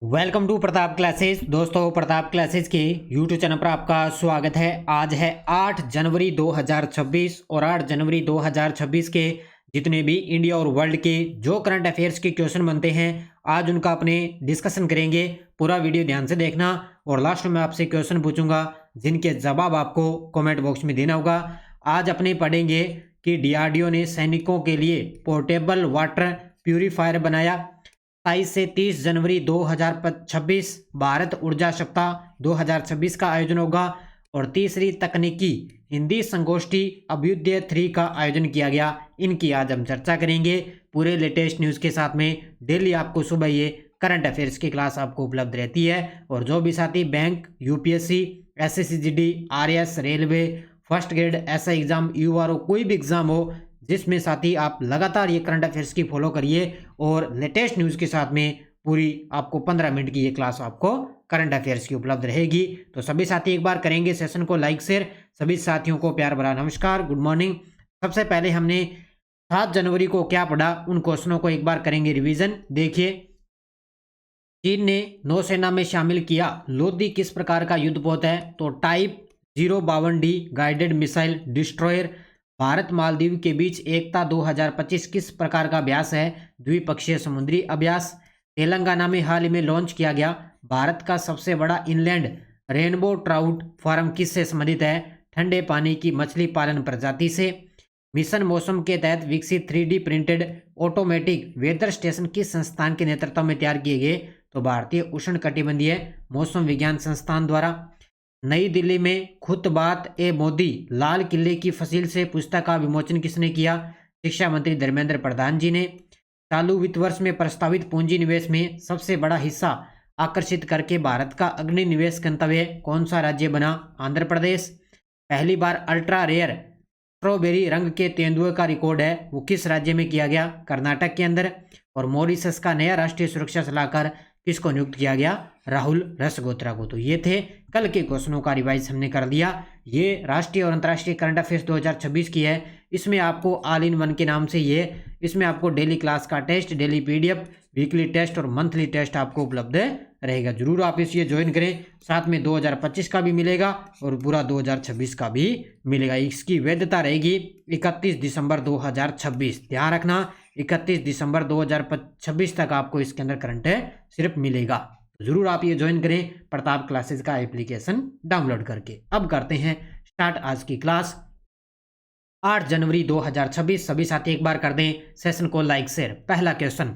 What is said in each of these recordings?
Welcome to Pratap classes. दोस्तों, Pratap classes के YouTube channel पर आपका स्वागत है। आज है 8 जनवरी 2026 और 8 जनवरी 2026 के जितने भी इंडिया और वर्ल्ड के जो करंट अफेयर्स के क्वेश्चन बनते हैं आज उनका अपने डिस्कशन करेंगे। पूरा वीडियो ध्यान से देखना और लास्ट में आपसे क्वेश्चन पूछूंगा जिनके जवाब आपको कमेंट बॉक्स में देना होगा। आज अपने पढ़ेंगे कि डीआरडीओ ने सैनिकों के लिए पोर्टेबल वाटर प्यूरिफायर बनाया। 27 से 30 जनवरी 2026 भारत ऊर्जा सप्ताह 2026 का आयोजन होगा और तीसरी तकनीकी हिंदी संगोष्ठी अभ्युदय 3 का आयोजन किया गया। इनकी आज हम चर्चा करेंगे पूरे लेटेस्ट न्यूज़ के साथ में। डेली आपको सुबह ये करंट अफेयर्स की क्लास आपको उपलब्ध रहती है और जो भी साथी bank, UPSC, SSC, RS, railway, first grade, SI exam, URO, कोई भी एग्जाम हो जिसमें साथी आप लगातार ये करंट अफेयर्स की फॉलो करिए और लेटेस्ट न्यूज़ के साथ में पूरी आपको 15 मिनट की ये क्लास आपको करंट अफेयर्स की उपलब्ध रहेगी। तो सभी साथी एक बार करेंगे सेशन को लाइक शेयर। सभी साथियों को प्यार भरा नमस्कार, गुड मॉर्निंग। सबसे पहले हमने 7 जनवरी को क्या पढ़ा उन क्वेश्चनों को एक बार करेंगे रिवीजन। देखिए, चीन ने नौसेना में शामिल किया लोधी किस प्रकार का युद्धपोत है? तो type 052D guided missile destroyer. Bharat Maldives के बीच एकता 2025 किस प्रकार का अभ्यास है? द्विपक्षीय समुद्री अभ्यास। तेलंगाना में हाल ही में लॉन्च किया गया भारत का सबसे बड़ा इनलैंड रेनबो ट्राउट फार्म किससे संबंधित है? ठंडे पानी की मछली पालन प्रजाति से। मिशन मौसम के तहत विकसित 3D printed automatic weather station किस संस्थान के नेतृत्व में तैयार किए गए? तो भारतीय उष्णकटिबंधीय मौसम विज्ञान संस्थान द्वारा। नई दिल्ली में खुतबात ए मोदी लाल किले की फसील से पुस्तक का विमोचन किसने किया? शिक्षा मंत्री धर्मेंद्र प्रधान जी ने। चालू वित्त वर्ष में प्रस्तावित पूंजी निवेश में सबसे बड़ा हिस्सा आकर्षित करके भारत का अग्नि निवेश गंतव्य कौन सा राज्य बना? आंध्र प्रदेश। पहली बार अल्ट्रा रेयर स्ट्रॉबेरी रंग के तेंदुए का रिकॉर्ड है वो किस राज्य में किया गया? कर्नाटक के अंदर। और मॉरिशस का नया राष्ट्रीय सुरक्षा सलाहकार किसको नियुक्त किया गया? राहुल रसगोत्रा को। तो ये थे कल के क्वेश्चनों का रिवाइज हमने कर दिया। ये राष्ट्रीय और अंतर्राष्ट्रीय करंट अफेयर्स 2026 की है। इसमें आपको ऑल इन वन के नाम से इसमें आपको डेली क्लास का test, daily PDF, weekly test और मंथली टेस्ट आपको उपलब्ध रहेगा। जरूर आप ये ज्वाइन करें। साथ में 2025 का भी मिलेगा और पूरा 2026 का भी मिलेगा। इसकी वैधता रहेगी 31 दिसंबर 2026। ध्यान रखना 31 दिसंबर 2026 तक आपको इसके अंदर करंट सिर्फ मिलेगा। जरूर आप ये ज्वाइन करें प्रताप क्लासेस का एप्लीकेशन डाउनलोड करके। अब करते हैं स्टार्ट आज की क्लास। 8 जनवरी 2026 सभी साथी एक बार कर दें सेशन को लाइक शेयर। पहला क्वेश्चन,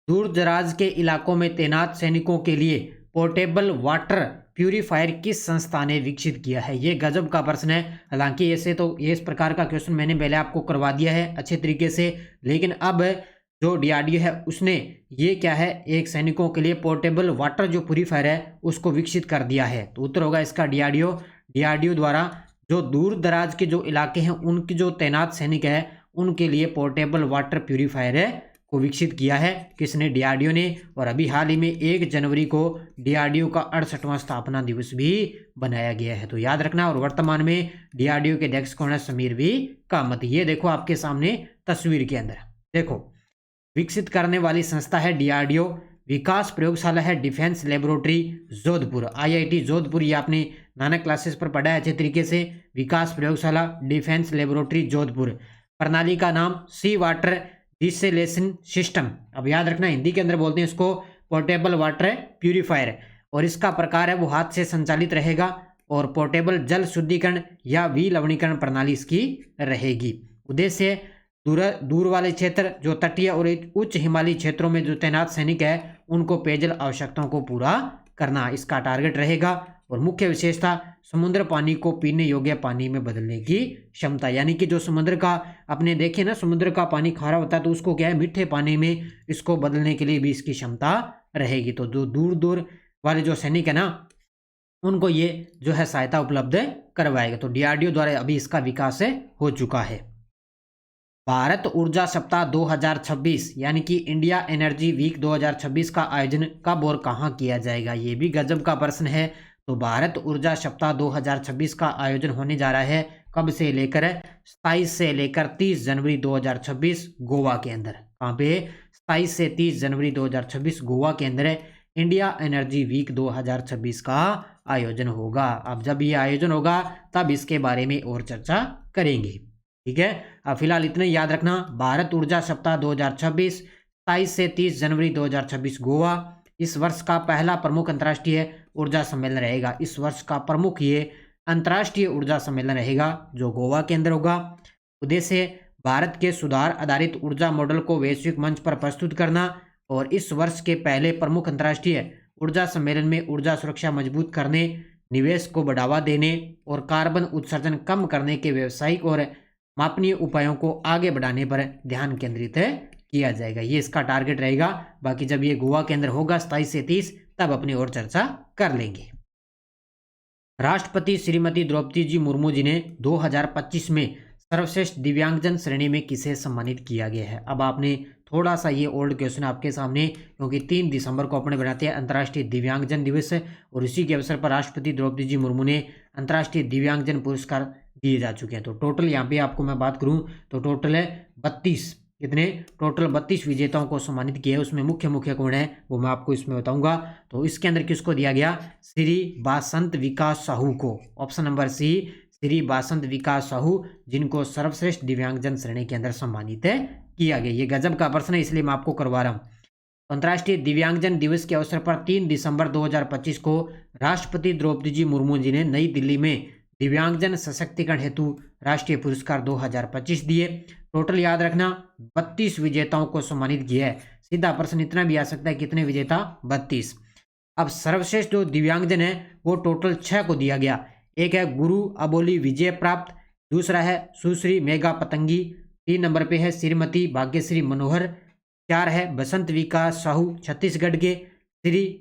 दूर दराज के इलाकों में तैनात सैनिकों के लिए पोर्टेबल वाटर प्यूरिफायर किस संस्था ने विकसित किया है? ये गजब का प्रश्न है। हालांकि ऐसे तो ये इस प्रकार का क्वेश्चन मैंने पहले आपको करवा दिया है अच्छे तरीके से, लेकिन अब जो डीआरडीओ है उसने ये क्या है, एक सैनिकों के लिए पोर्टेबल वाटर जो प्यूरिफायर है उसको विकसित कर दिया है। तो उत्तर होगा इसका डीआरडीओ द्वारा जो दूर दराज के जो इलाके हैं उनके जो तैनात सैनिक है उनके लिए पोर्टेबल वाटर प्यूरिफायर को विकसित किया है। किसने? डीआरडीओ ने। और अभी हाल ही में 1 जनवरी को डीआरडीओ का 68वां स्थापना दिवस भी बनाया गया है। तो याद रखना। और वर्तमान में डीआरडीओ के अध्यक्ष कौन है? समीर वी कामत। ये देखो आपके सामने तस्वीर के अंदर देखो, विकसित करने वाली संस्था है डीआरडीओ। विकास प्रयोगशाला है defence laboratory Jodhpur, IIT Jodhpur. ये आपने नानक क्लासेस पर पढ़ा है अच्छे तरीके से। विकास प्रयोगशाला डिफेंस लेबोरेटरी जोधपुर। प्रणाली का नाम सी वाटर डिसेलेशन सिस्टम। अब याद रखना हिंदी के अंदर बोलते हैं इसको पोर्टेबल वाटर प्यूरिफायर। और इसका प्रकार है वो हाथ से संचालित रहेगा और पोर्टेबल जल शुद्धिकरण या विलवणीकरण प्रणाली इसकी रहेगी। उद्देश्य दूर वाले क्षेत्र जो तटीय और उच्च हिमालयी क्षेत्रों में जो तैनात सैनिक है उनको पेयजल आवश्यकताओं को पूरा करना इसका टारगेट रहेगा। और मुख्य विशेषता समुद्र पानी को पीने योग्य पानी में बदलने की क्षमता। यानी कि जो समुद्र का अपने देखे ना, समुद्र का पानी खारा होता है तो उसको क्या है, मीठे पानी में इसको बदलने के लिए भी इसकी क्षमता रहेगी। तो जो दूर वाले जो सैनिक है ना उनको ये जो है सहायता उपलब्ध करवाएगा। तो डीआरडीओ द्वारा अभी इसका विकास हो चुका है। भारत ऊर्जा सप्ताह 2026 यानी कि इंडिया एनर्जी वीक 2026 का आयोजन कब और कहां किया जाएगा? ये भी गजब का प्रश्न है। तो भारत ऊर्जा सप्ताह 2026 का आयोजन होने जा रहा है कब से लेकर 27 से लेकर 30 जनवरी 2026 गोवा के अंदर। कहाँ पे? 27 से 30 जनवरी 2026 गोवा के अंदर है। इंडिया एनर्जी वीक 2026 का आयोजन होगा। अब जब ये आयोजन होगा तब इसके बारे में और चर्चा करेंगे। ठीक है, अब फिलहाल इतने याद रखना। भारत ऊर्जा सप्ताह 2026 27 से 30 जनवरी 2026 गोवा। इस वर्ष का पहला प्रमुख अंतर्राष्ट्रीय ऊर्जा सम्मेलन रहेगा। इस वर्ष का प्रमुख ये अंतर्राष्ट्रीय ऊर्जा सम्मेलन रहेगा जो गोवा के अंदर होगा। उद्देश्य भारत के सुधार आधारित ऊर्जा मॉडल को वैश्विक मंच पर प्रस्तुत करना और इस वर्ष के पहले प्रमुख अंतर्राष्ट्रीय ऊर्जा सम्मेलन में ऊर्जा सुरक्षा मजबूत करने, निवेश को बढ़ावा देने और कार्बन उत्सर्जन कम करने के व्यावसायिक और मापनीय उपायों को आगे बढ़ाने पर ध्यान केंद्रित किया जाएगा। ये इसका टारगेट रहेगा। बाकी जब ये गोवा के अंदर होगा 27 से 30 तब अपनी और चर्चा कर लेंगे। राष्ट्रपति श्रीमती द्रौपदी जी मुर्मू जी ने 2025 में सर्वश्रेष्ठ दिव्यांगजन श्रेणी में किसे सम्मानित किया गया है। अब आपने थोड़ा सा ये ओल्ड क्वेश्चन आपके सामने, क्योंकि 3 दिसंबर को अपने बनाते हैं अंतर्राष्ट्रीय दिव्यांगजन दिवस और इसी के अवसर पर राष्ट्रपति द्रौपदी जी मुर्मू ने अंतर्राष्ट्रीय दिव्यांगजन पुरस्कार दिए जा चुके हैं। तो टोटल यहाँ पे आपको मैं बात करूँ तो टोटल है 32, कितने टोटल 32 विजेताओं को सम्मानित किया है। उसमें मुख्य मुख्य कौन है वो मैं आपको इसमें बताऊंगा। तो इसके अंदर किसको दिया गया, श्री बासंत विकास साहू को। ऑप्शन नंबर सी, श्री बासंत विकास साहू, जिनको सर्वश्रेष्ठ दिव्यांगजन श्रेणी के अंदर सम्मानित किया गया। ये गजब का प्रश्न है इसलिए मैं आपको करवा रहा हूँ। अंतर्राष्ट्रीय दिव्यांगजन दिवस के अवसर पर 3 दिसंबर 2025 को राष्ट्रपति द्रौपदी जी मुर्मू जी ने नई दिल्ली में दिव्यांगजन सशक्तिकरण हेतु राष्ट्रीय पुरस्कार 2025 दिए। टोटल याद रखना 32 विजेताओं को सम्मानित किया है। सीधा प्रश्न इतना भी आ सकता है, कितने विजेता, 32। अब सर्वश्रेष्ठ जो दिव्यांगजन है वो टोटल 6 को दिया गया। एक है गुरु अबोली विजय प्राप्त, दूसरा है सुश्री मेघा पतंगी, 3 नंबर पे है श्रीमती भाग्यश्री मनोहर, 4 है बसंत विकास साहू छत्तीसगढ़ के,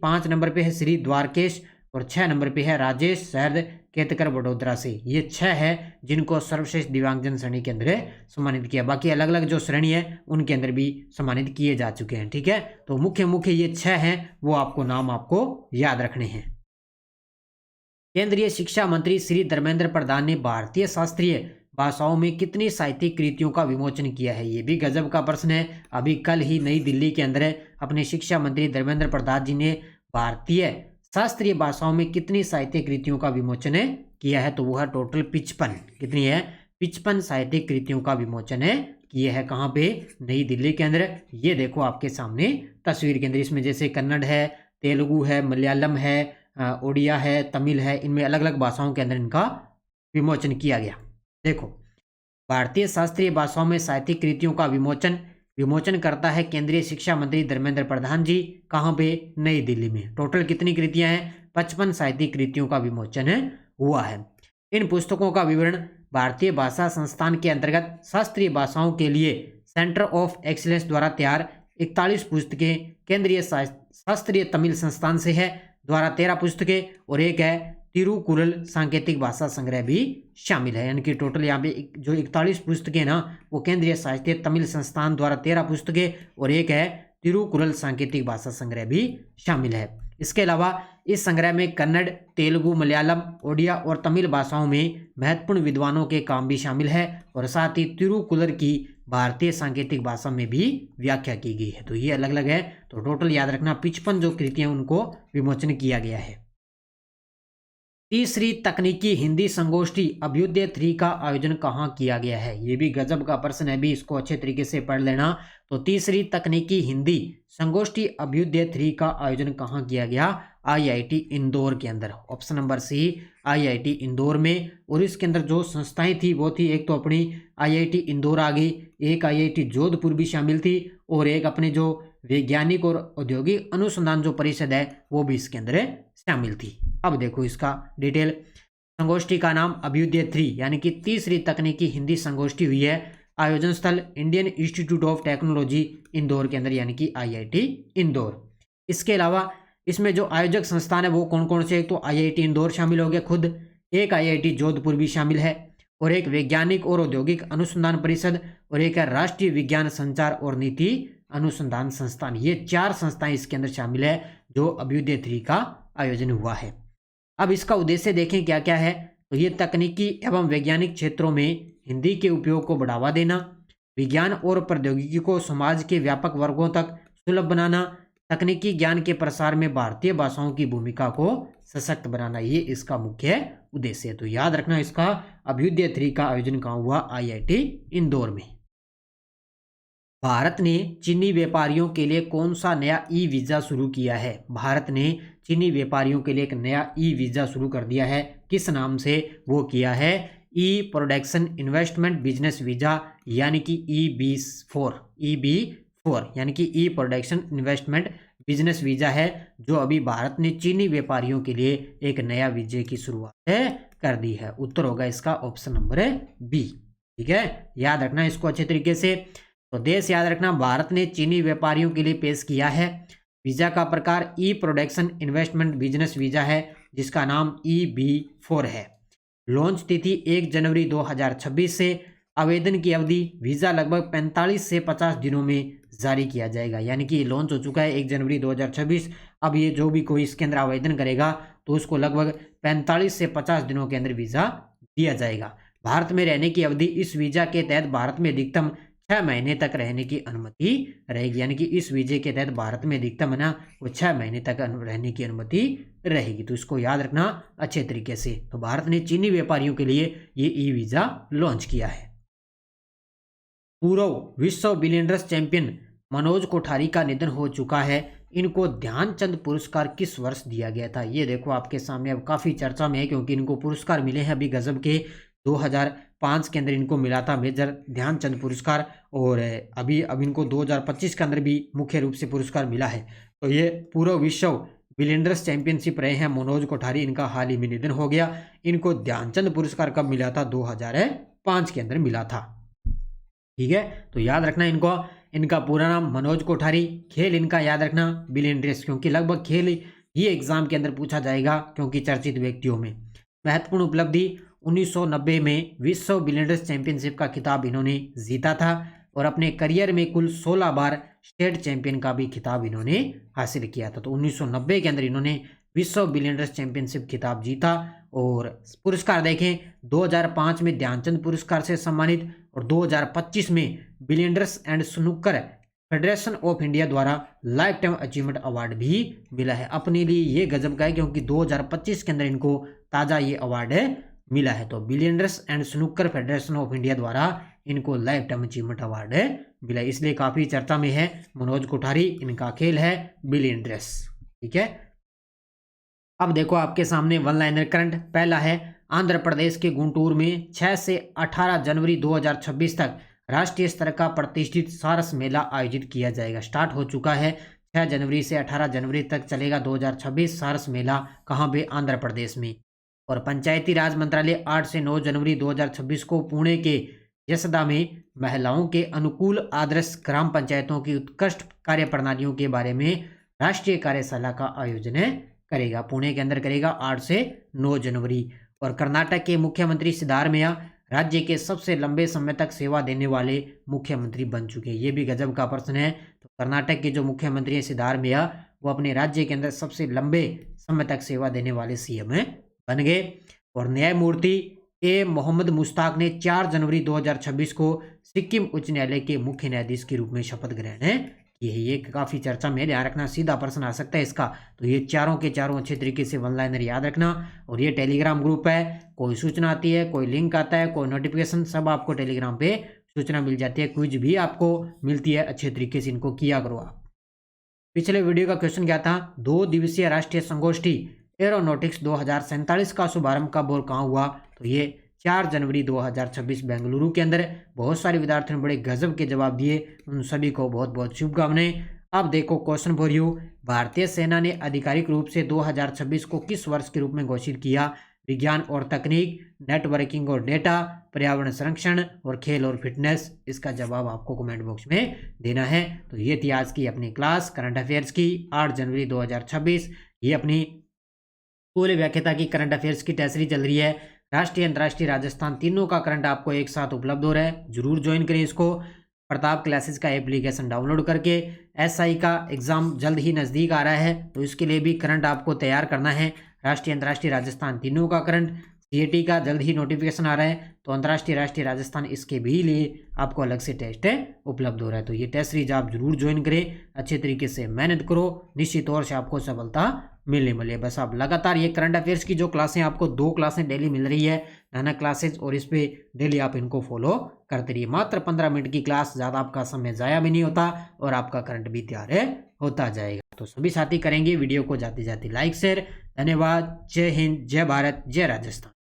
5 नंबर पे है श्री द्वारकेश और 6 नंबर पे है राजेश शहर केतकर वडोदरा से। ये 6 है जिनको सर्वश्रेष्ठ दिव्यांगजन श्रेणी के अंदर सम्मानित किया। बाकी अलग अलग जो श्रेणी है उनके अंदर भी सम्मानित किए जा चुके हैं। ठीक है, तो मुख्य मुख्य ये 6 हैं, वो आपको नाम आपको याद रखने हैं। केंद्रीय शिक्षा मंत्री श्री धर्मेंद्र प्रधान ने भारतीय शास्त्रीय भाषाओं में कितनी साहित्यिक कृतियों का विमोचन किया है। ये भी गजब का प्रश्न है। अभी कल ही नई दिल्ली के अंदर अपने शिक्षा मंत्री धर्मेंद्र प्रधान जी ने भारतीय शास्त्रीय भाषाओं में कितनी साहित्यिक कृतियों का विमोचन किया है, तो वह टोटल 55, कितनी है, 55 साहित्यिक कृतियों का विमोचन किया है। कहाँ पे, नई दिल्ली के अंदर। ये देखो आपके सामने तस्वीर के अंदर, इसमें जैसे कन्नड़ है, तेलुगु है, मलयालम है, उड़िया है, तमिल है, इनमें अलग अलग भाषाओं के अंदर इनका विमोचन किया गया। देखो, भारतीय शास्त्रीय भाषाओं में साहित्यिक कृतियों का विमोचन करता है केंद्रीय शिक्षा मंत्री धर्मेंद्र प्रधान जी। कहाँ पे, नई दिल्ली में। टोटल कितनी कृतियां हैं, 55 साहित्यिक कृतियों का विमोचन हुआ है। इन पुस्तकों का विवरण भारतीय भाषा संस्थान के अंतर्गत शास्त्रीय भाषाओं के लिए सेंटर ऑफ एक्सीलेंस द्वारा तैयार 41 पुस्तकें, केंद्रीय शास्त्रीय तमिल संस्थान से है द्वारा 13 पुस्तकें और एक है तिरुकुरल सांकेतिक भाषा संग्रह भी शामिल है। यानी कि टोटल यहाँ पे जो 41 पुस्तकें ना वो केंद्रीय साहित्य तमिल संस्थान द्वारा 13 पुस्तकें और एक है तिरुकुरल सांकेतिक भाषा संग्रह भी शामिल है। इसके अलावा इस संग्रह में कन्नड़, तेलुगु, मलयालम, ओडिया और तमिल भाषाओं में महत्वपूर्ण विद्वानों के काम भी शामिल है और साथ ही तिरुकुरल की भारतीय सांकेतिक भाषा में भी व्याख्या की गई है। तो ये अलग अलग है। तो टोटल याद रखना 55 जो कृतियां उनको विमोचन किया गया है। तीसरी तकनीकी हिंदी संगोष्ठी अभ्युदय 3 का आयोजन कहाँ किया गया है। ये भी गजब का प्रश्न है, भी इसको अच्छे तरीके से पढ़ लेना। तो तीसरी तकनीकी हिंदी संगोष्ठी अभ्युदय 3 का आयोजन कहाँ किया गया, आईआईटी इंदौर के अंदर। Option number C, IIT Indore में। और इसके अंदर जो संस्थाएं थी वो थी, एक तो अपनी आईआईटी इंदौर आ गई, एक आईआईटी जोधपुर भी शामिल थी और एक अपने जो वैज्ञानिक और औद्योगिक अनुसंधान जो परिषद है वो भी इसके अंदर शामिल थी। अब देखो इसका डिटेल। संगोष्ठी का नाम अभ्युदय 3 यानी कि तीसरी तकनीकी हिंदी संगोष्ठी हुई है। आयोजन स्थल Indian institute of technology Indore के अंदर यानी कि आईआईटी इंदौर। इसके अलावा इसमें जो आयोजक संस्थान है वो कौन कौन से, एक तो आईआईटी इंदौर शामिल हो गया खुद, एक आईआईटी जोधपुर भी शामिल है और एक वैज्ञानिक और औद्योगिक अनुसंधान परिषद और एक है राष्ट्रीय विज्ञान संचार और नीति अनुसंधान संस्थान। ये 4 संस्थाएं इसके अंदर शामिल है जो अभ्युदय 3 का आयोजन हुआ है। अब इसका उद्देश्य देखें क्या क्या है। तो ये तकनीकी एवं वैज्ञानिक क्षेत्रों में हिंदी के उपयोग को बढ़ावा देना, विज्ञान और प्रौद्योगिकी को समाज के व्यापक वर्गों तक सुलभ बनाना, तकनीकी ज्ञान के प्रसार में भारतीय भाषाओं की भूमिका को सशक्त बनाना, ये इसका मुख्य उद्देश्य है। तो याद रखना, इसका अभ्युदय 3 का आयोजन कहाँ हुआ? IIT इंदौर में। भारत ने चीनी व्यापारियों के लिए कौन सा नया ई वीजा शुरू किया है? भारत ने चीनी व्यापारियों के लिए एक नया ई वीजा शुरू कर दिया है। किस नाम से वो किया है? ई प्रोडक्शन इन्वेस्टमेंट बिजनेस वीजा, यानी कि EB4 यानी कि ई प्रोडक्शन इन्वेस्टमेंट बिजनेस वीजा है, जो अभी भारत ने चीनी व्यापारियों के लिए एक नया वीजे की शुरुआत कर दी है। उत्तर होगा इसका ऑप्शन नंबर बी। ठीक है, याद रखना इसको अच्छे तरीके से। तो देश याद रखना, भारत ने चीनी व्यापारियों के लिए पेश किया है वीजा का प्रकार ई प्रोडक्शन इन्वेस्टमेंट बिजनेस वीजा है, जिसका नाम EB4 है। लॉन्च तिथि 1 जनवरी 2026 से। आवेदन की अवधि वीजा लगभग 45 से 50 दिनों में जारी किया जाएगा, यानी कि लॉन्च हो चुका है 1 जनवरी 2026। अब ये जो भी कोई इसके अंदर आवेदन करेगा तो उसको लगभग 45 से 50 दिनों के अंदर वीजा दिया जाएगा। भारत में रहने की अवधि, इस वीजा के तहत भारत में अधिकतम 6 महीने तक रहने की अनुमति रहेगी, यानी कि इस वीजे के तहत भारत में अधिकतम है ना वो 6 महीने तक रहने की अनुमति रहेगी। तो इसको याद रखना अच्छे तरीके से। तो भारत ने चीनी व्यापारियों के लिए ये ई वीजा लॉन्च किया है। पूर्व विश्व बिलियनर्स चैंपियन मनोज कोठारी का निधन हो चुका है। इनको ध्यानचंद पुरस्कार किस वर्ष दिया गया था? ये देखो आपके सामने अब काफी चर्चा में है, क्योंकि इनको पुरस्कार मिले हैं अभी गजब के। 2005 के अंदर इनको मिला था मेजर ध्यानचंद पुरस्कार, और अभी अब इनको 2025 के अंदर भी मुख्य रूप से पुरस्कार मिला है। तो ये पूर्व विश्व बिलियनर्स चैंपियनशिप रहे हैं मनोज कोठारी, इनका हाल ही में निधन हो गया। इनको ध्यानचंद पुरस्कार कब मिला था? 2005 के अंदर मिला था। ठीक है, तो याद रखना इनको। इनका पूरा नाम मनोज कोठारी। खेल इनका याद रखना बिलियनर्स, क्योंकि लगभग खेल ही एग्जाम के अंदर पूछा जाएगा, क्योंकि चर्चित व्यक्तियों में। महत्वपूर्ण उपलब्धि, 1990 में विश्व बिलियनर्स चैंपियनशिप का खिताब इन्होंने जीता था, और अपने करियर में कुल 16 बार स्टेट चैंपियन का भी खिताब इन्होंने हासिल किया था। तो 1990 के अंदर इन्होंने विश्व बिलियनर्स चैंपियनशिप खिताब जीता। और पुरस्कार देखें, 2005 में ध्यानचंद पुरस्कार से सम्मानित, और 2025 में billionaires and snooker federation of India द्वारा लाइफ टाइम अचीवमेंट अवार्ड भी मिला है। अपने लिए ये गजब का है, क्योंकि 2025 के अंदर इनको ताज़ा ये अवार्ड मिला है। तो billionaires and snooker federation of India द्वारा इनको लाइफ टाइम अचीवमेंट अवार्ड मिला है, इसलिए काफ़ी चर्चा में है मनोज कोठारी। इनका खेल है बिलियनर्स। ठीक है, अब देखो आपके सामने वन लाइनर करंट। पहला है, आंध्र प्रदेश के गुंटूर में 6 से 18 जनवरी 2026 तक राष्ट्रीय स्तर का प्रतिष्ठित सारस मेला आयोजित किया जाएगा। स्टार्ट हो चुका है, 6 जनवरी से 18 जनवरी तक चलेगा 2026 सारस मेला। कहाँ पे? आंध्र प्रदेश में। और पंचायती राज मंत्रालय 8 से 9 जनवरी 2026 को पुणे के यशदा में महिलाओं के अनुकूल आदर्श ग्राम पंचायतों की उत्कृष्ट कार्य प्रणालियों के बारे में राष्ट्रीय कार्यशाला का आयोजन करेगा। पुणे के अंदर करेगा 8 से 9 जनवरी। और कर्नाटक के मुख्यमंत्री सिद्धारमैया राज्य के सबसे लंबे समय तक सेवा देने वाले मुख्यमंत्री बन चुके हैं। ये भी गजब का प्रश्न है। तो कर्नाटक के जो मुख्यमंत्री हैं सिद्धारमैया, वो अपने राज्य के अंदर सबसे लंबे समय तक सेवा देने वाले CM बन गए। और न्यायमूर्ति A मोहम्मद मुश्ताक ने 4 जनवरी 2026 को सिक्किम उच्च न्यायालय के मुख्य न्यायाधीश के रूप में शपथ ग्रहण की है। ये काफ़ी चर्चा में, ध्यान रखना, सीधा प्रश्न आ सकता है इसका। तो ये चारों के चारों अच्छे तरीके से वन लाइनर याद रखना। और ये टेलीग्राम ग्रुप है, कोई सूचना आती है, कोई लिंक आता है, कोई नोटिफिकेशन, सब आपको टेलीग्राम पे सूचना मिल जाती है। क्विज भी आपको मिलती है, अच्छे तरीके से इनको किया करो आप। पिछले वीडियो का क्वेश्चन क्या था? 2 दिवसीय राष्ट्रीय संगोष्ठी एरोनॉटिक्स 2047 का शुभारंभ कब और कहाँ हुआ? तो ये 4 जनवरी 2026 बेंगलुरु के अंदर। बहुत सारे विद्यार्थियों ने बड़े गजब के जवाब दिए, उन सभी को बहुत बहुत शुभकामनाएं। अब देखो क्वेश्चन फॉर यू, भारतीय सेना ने आधिकारिक रूप से 2026 को किस वर्ष के रूप में घोषित किया? विज्ञान और तकनीक, नेटवर्किंग और डेटा, पर्यावरण संरक्षण और खेल और फिटनेस। इसका जवाब आपको कमेंट बॉक्स में देना है। तो ये थी आज की अपनी क्लास करंट अफेयर्स की 8 जनवरी 2026। ये अपनी पूरे व्याख्याता की करंट अफेयर्स की टेस्टरी चल रही है। राष्ट्रीय, अंतर्राष्ट्रीय, राजस्थान तीनों का करंट आपको एक साथ उपलब्ध हो रहा है। जरूर ज्वाइन करें इसको। प्रताप क्लासेस का एप्लीकेशन डाउनलोड करके। SI का एग्जाम जल्द ही नज़दीक आ रहा है, तो इसके लिए भी करंट आपको तैयार करना है। राष्ट्रीय, अंतर्राष्ट्रीय, राजस्थान तीनों का करंट। सीएटी का जल्द ही नोटिफिकेशन आ रहा है, तो अंतर्राष्ट्रीय राष्ट्रीय राजस्थान इसके भी लिए आपको अलग से टेस्ट उपलब्ध हो रहा है। तो ये टेस्ट सीरीज आप जरूर ज्वाइन करें, अच्छे तरीके से मेहनत करो, निश्चित तौर से आपको सफलता मिलने वाली है। बस आप लगातार ये करंट अफेयर्स की जो क्लासें आपको 2 क्लासें डेली मिल रही है, नाना क्लासेज, और इस पे डेली आप इनको फॉलो करते रहिए। मात्र 15 मिनट की क्लास, ज़्यादा आपका समय ज़ाया भी नहीं होता और आपका करंट भी तैयार होता जाएगा। तो सभी साथी करेंगे वीडियो को जाते जाते लाइक शेयर। धन्यवाद। जय हिंद, जय भारत, जय राजस्थान।